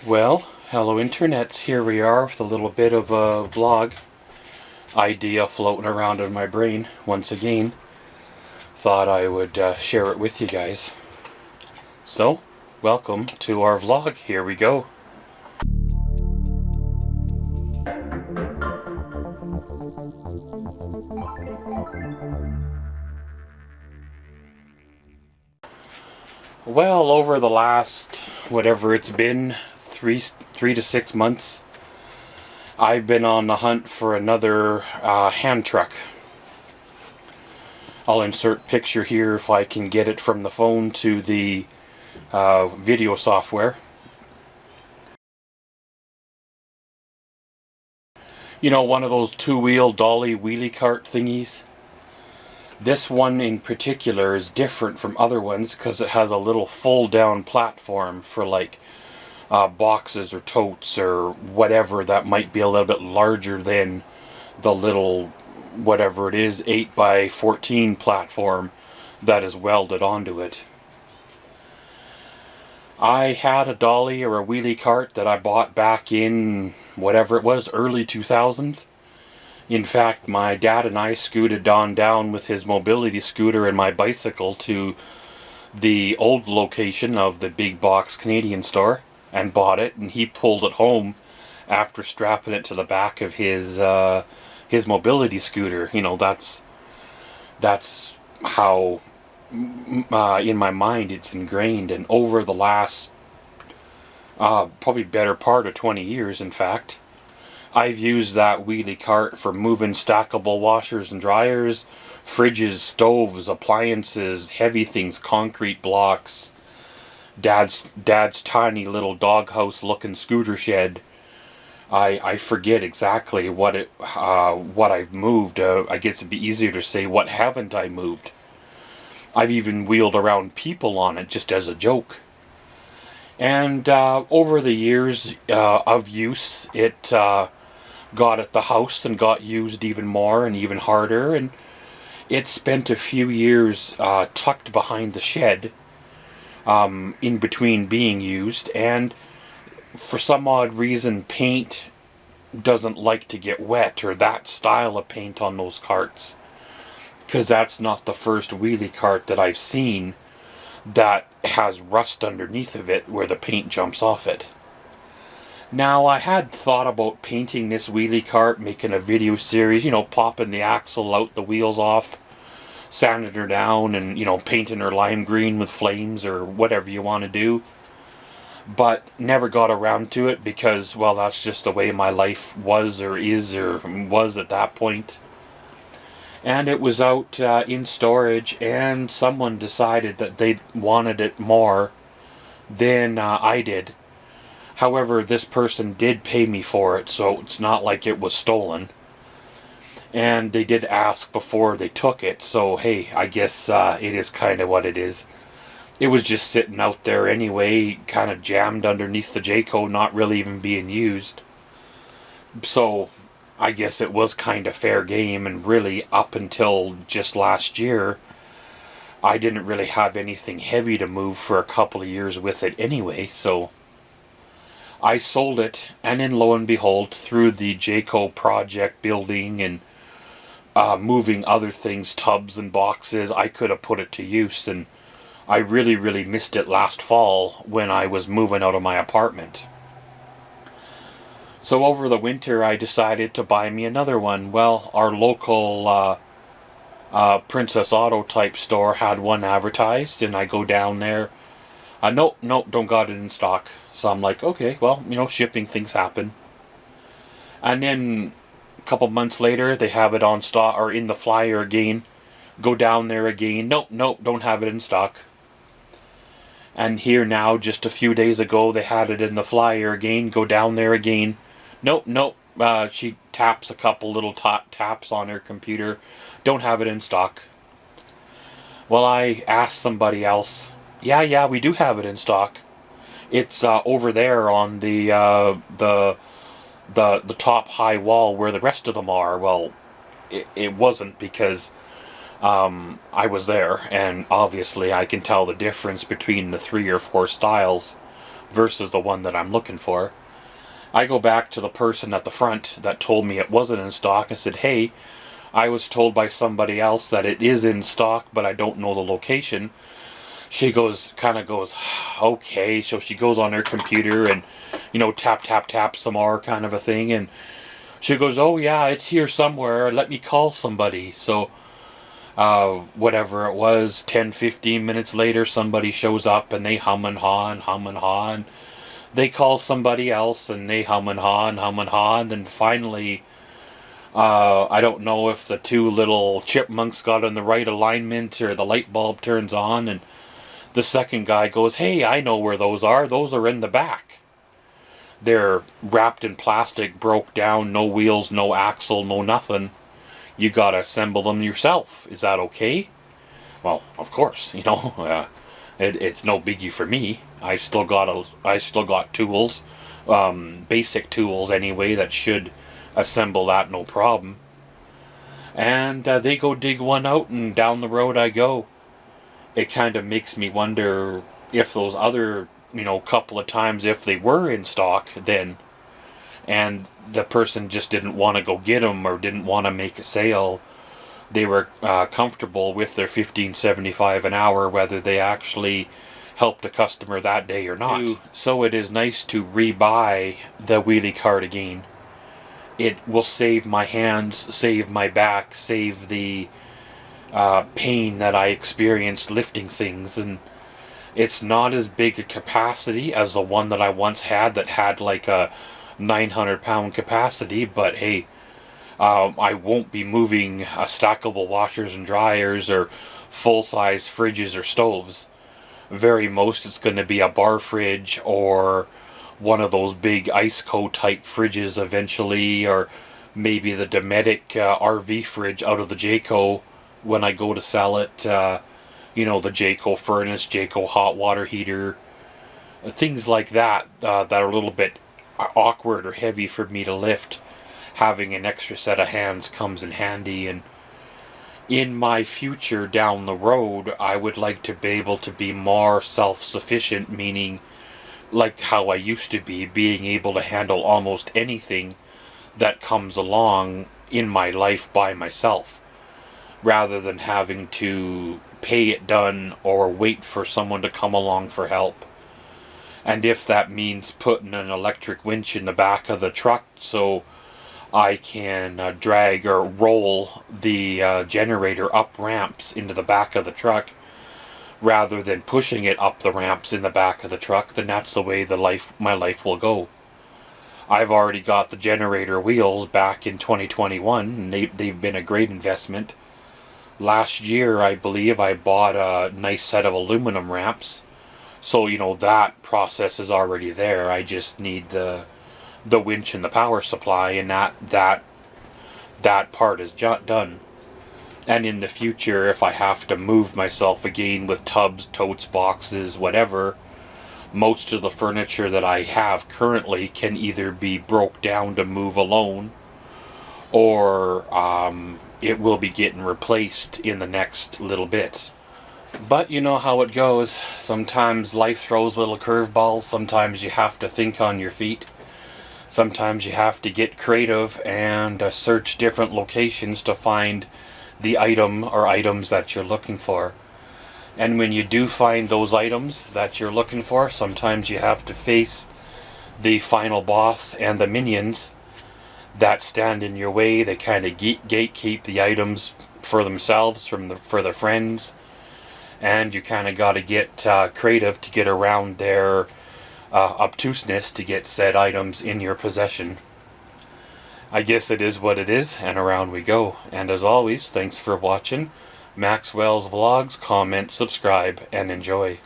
Well, hello internets, here we are with a little bit of a vlog idea floating around in my brain once again. Thought I would share it with you guys. So, welcome to our vlog, here we go. Well, over the last, whatever it's been, three to 6 months, I've been on the hunt for another hand truck. I'll insert picture here if I can get it from the phone to the video software. You know, one of those two-wheel dolly wheelie cart thingies. This one in particular is different from other ones because it has a little fold-down platform for like boxes or totes or whatever that might be a little bit larger than the little, whatever it is, 8x14 platform that is welded onto it. I had a dolly or a wheelie cart that I bought back in whatever it was, early 2000s. In fact, my dad and I scooted on down with his mobility scooter and my bicycle to the old location of the big box Canadian store and bought it, and he pulled it home after strapping it to the back of his mobility scooter. You know, that's how in my mind it's ingrained. And over the last probably better part of 20 years, in fact, I've used that wheelie cart for moving stackable washers and dryers, fridges, stoves, appliances, heavy things, concrete blocks, dad's tiny little doghouse looking scooter shed. I forget exactly what I've moved. I guess it'd be easier to say what haven't I moved. I've even wheeled around people on it just as a joke. And over the years of use, it got at the house and got used even more and even harder, and it spent a few years tucked behind the shed in between being used, and for some odd reason paint doesn't like to get wet, or that style of paint on those carts, because that's not the first wheelie cart that I've seen that has rust underneath of it where the paint jumps off it. Now, I had thought about painting this wheelie cart, making a video series, you know, popping the axle out, the wheels off, sanding her down, and, you know, painting her lime green with flames or whatever you want to do. But never got around to it because, well, that's just the way my life was or is or was at that point. And it was out in storage, and someone decided that they wanted it more than I did. However, this person did pay me for it, so it's not like it was stolen. And they did ask before they took it, so hey, I guess it is kind of what it is. It was just sitting out there anyway, kind of jammed underneath the Jayco, not really even being used. So I guess it was kind of fair game, and really up until just last year, I didn't really have anything heavy to move for a couple of years with it anyway, so I sold it, and then lo and behold, through the Jayco project building and moving other things, tubs and boxes, I could have put it to use, and I really missed it last fall when I was moving out of my apartment. So over the winter I decided to buy me another one. Well, our local Princess Auto type store had one advertised, and I go down there. Nope, don't got it in stock. So I'm like, okay, well, you know, shipping things happen. And then a couple months later, they have it on stock, or in the flyer again. Go down there again. Nope, don't have it in stock. And here now, just a few days ago, they had it in the flyer again. Go down there again. Nope. She taps a couple little taps on her computer. Don't have it in stock. Well, I asked somebody else. Yeah, we do have it in stock. It's over there on the top high wall where the rest of them are. Well, it wasn't, because I was there, and obviously I can tell the difference between the 3 or 4 styles versus the one that I'm looking for. I go back to the person at the front that told me it wasn't in stock and said, hey, I was told by somebody else that it is in stock, but I don't know the location. She kind of goes, okay. So she goes on her computer and, tap, tap, tap some more kind of a thing. And she goes, oh yeah, it's here somewhere. Let me call somebody. So, whatever it was, 10-15 minutes later, somebody shows up and they hum and haw and hum and haw. And they call somebody else and they hum and haw and hum and haw. And then finally, I don't know if the two little chipmunks got in the right alignment or the light bulb turns on, and the second guy goes, hey, I know where those are. Those are in the back. They're wrapped in plastic, broke down, no wheels, no axle, no nothing. You gotta assemble them yourself. Is that okay? Well, of course, it's no biggie for me. I still got tools, basic tools anyway, that should assemble that no problem. And they go dig one out, and down the road I go. It kind of makes me wonder if those other, couple of times, if they were in stock then, and the person just didn't want to go get them or didn't want to make a sale, they were comfortable with their $15.75 an hour, whether they actually helped a customer that day or not. So it is nice to rebuy the wheelie cart again. It will save my hands, save my back, save the pain that I experienced lifting things. And it's not as big a capacity as the one that I once had that had like a 900-pound capacity, but hey, I won't be moving stackable washers and dryers or full-size fridges or stoves. Very most it's going to be a bar fridge or one of those big Iceco type fridges eventually, or maybe the Dometic RV fridge out of the Jayco when I go to sell it. The Jayco furnace, Jayco hot water heater, things like that that are a little bit awkward or heavy for me to lift. Having an extra set of hands comes in handy. And in my future down the road, I would like to be able to be more self-sufficient, meaning like how I used to be, being able to handle almost anything that comes along in my life by myself, rather than having to pay it done or wait for someone to come along for help. And if that means putting an electric winch in the back of the truck so I can drag or roll the generator up ramps into the back of the truck, rather than pushing it up the ramps in the back of the truck, then that's the way my life will go. I've already got the generator wheels back in 2021, and they've been a great investment. Last year, I believe, I bought a nice set of aluminum ramps. So, that process is already there. I just need the winch and the power supply, and that part is done. And in the future, if I have to move myself again with tubs, totes, boxes, whatever, most of the furniture that I have currently can either be broke down to move alone, or it will be getting replaced in the next little bit. But you know how it goes. Sometimes life throws little curveballs. Sometimes you have to think on your feet. Sometimes you have to get creative and search different locations to find the item or items that you're looking for. And when you do find those items that you're looking for, sometimes you have to face the final boss and the minions that stand in your way. They kind of gatekeep the items for themselves, for their friends, and you kind of got to get creative to get around their obtuseness to get said items in your possession. I guess it is what it is, and around we go. And as always, thanks for watching Maxwell's Vlogs. Comment, subscribe, and enjoy.